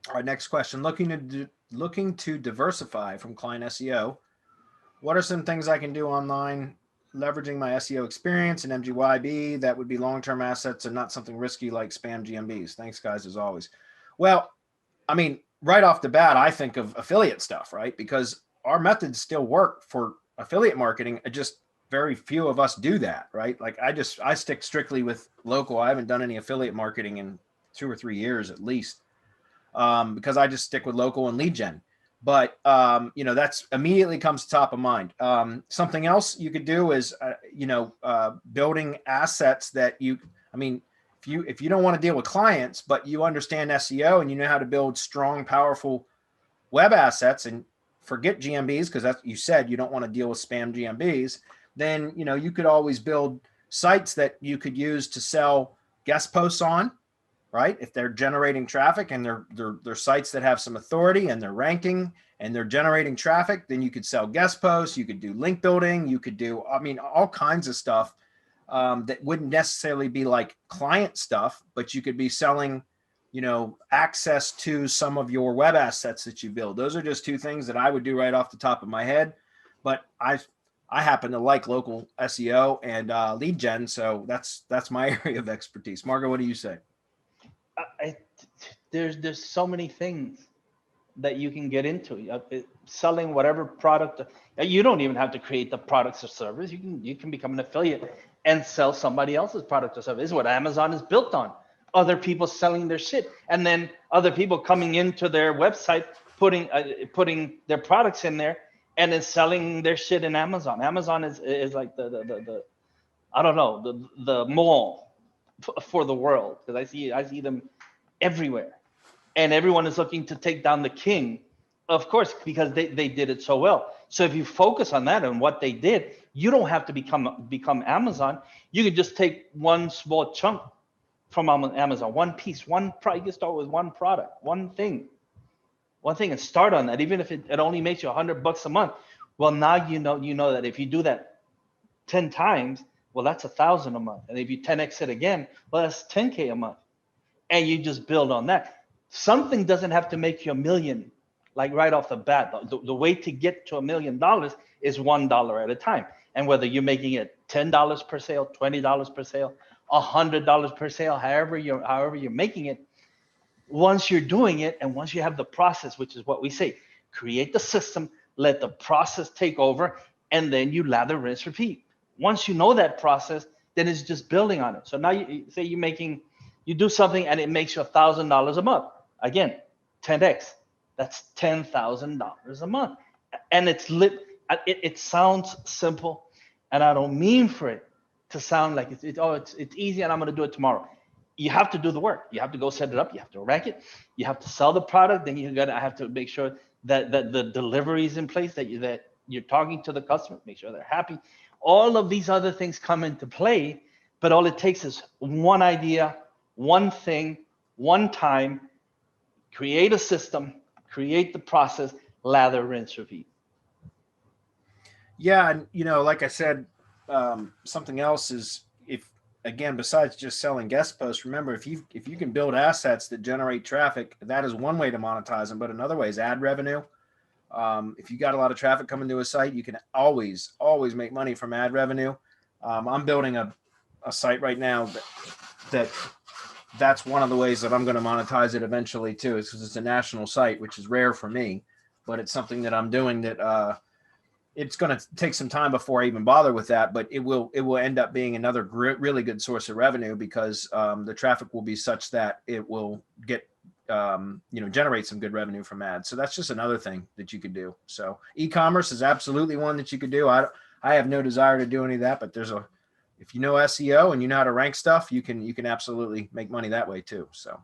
All right, next question. Looking to diversify from client SEO. What are some things I can do online, leveraging my SEO experience in MGYB that would be long-term assets and not something risky like spam GMBs? Thanks, guys, as always. Well, I mean, right off the bat, I think of affiliate stuff, right? Because our methods still work for affiliate marketing. Just very few of us do that, right? Like I stick strictly with local. I haven't done any affiliate marketing in 2 or 3 years at least, because I just stick with local and lead gen. But that's immediately comes top of mind. Something else you could do is building assets that you. I mean, if you don't want to deal with clients, but you understand SEO and you know how to build strong, powerful web assets, and forget GMBs because that's you said you don't want to deal with spam GMBs. Then you could always build sites that you could use to sell guest posts on, right? If they're generating traffic and they're sites that have some authority and they're ranking and they're generating traffic, then you could sell guest posts, you could do link building, you could do, I mean, all kinds of stuff that wouldn't necessarily be like client stuff, but you could be selling, access to some of your web assets that you build. Those are just two things that I would do right off the top of my head. But I happen to like local SEO and lead gen, so that's my area of expertise. Margo, what do you say? There's so many things that you can get into. Selling whatever product. You don't even have to create the products or service. You can become an affiliate and sell somebody else's product or service. This is what Amazon is built on. Other people selling their shit, and then other people coming into their website, putting their products in there, and then selling their shit in Amazon. Amazon is like the I don't know, the mall for the world, because I see them everywhere, and everyone is looking to take down the king, of course, because they did it so well. So if you focus on that and what they did, you don't have to become Amazon. You can just take one small chunk from Amazon, one piece, one product. You can start with one product, one thing, and start on that. Even if it only makes you $100 a month. Well, now you know that if you do that 10 times, well, that's 1,000 a month. And if you 10x it again, well, that's 10K a month. And you just build on that. Something doesn't have to make you a million, like right off the bat. The way to get to $1 million is $1 at a time. And whether you're making it $10 per sale, $20 per sale, $100 per sale, however you're making it, once you're doing it, and once you have the process, which is what we say, create the system, let the process take over, and then you lather, rinse, repeat. Once you know that process, then it's just building on it. So now you say you do something and it makes you $1,000 a month. Again, 10x, that's $10,000 a month. And it sounds simple, and I don't mean for it to sound like it's easy and I'm going to do it tomorrow. You have to do the work. You have to go set it up. You have to rank it. You have to sell the product. Then I have to make sure that the delivery is in place, that you're talking to the customer, make sure they're happy. All of these other things come into play, but all it takes is one idea, one thing, one time. Create a system, create the process, lather, rinse, repeat. Yeah, and like I said, something else is, again, besides just selling guest posts, remember if you can build assets that generate traffic, that is one way to monetize them. But another way is ad revenue. If you got a lot of traffic coming to a site, you can always make money from ad revenue. I'm building a site right now that's one of the ways that I'm going to monetize it eventually too, is because it's a national site, which is rare for me, but it's something that I'm doing that it's going to take some time before I even bother with that, but it will end up being another really good source of revenue, because the traffic will be such that it will get generate some good revenue from ads. So that's just another thing that you could do. So e-commerce is absolutely one that you could do. I have no desire to do any of that, but if you know SEO and you know how to rank stuff, you can absolutely make money that way too. So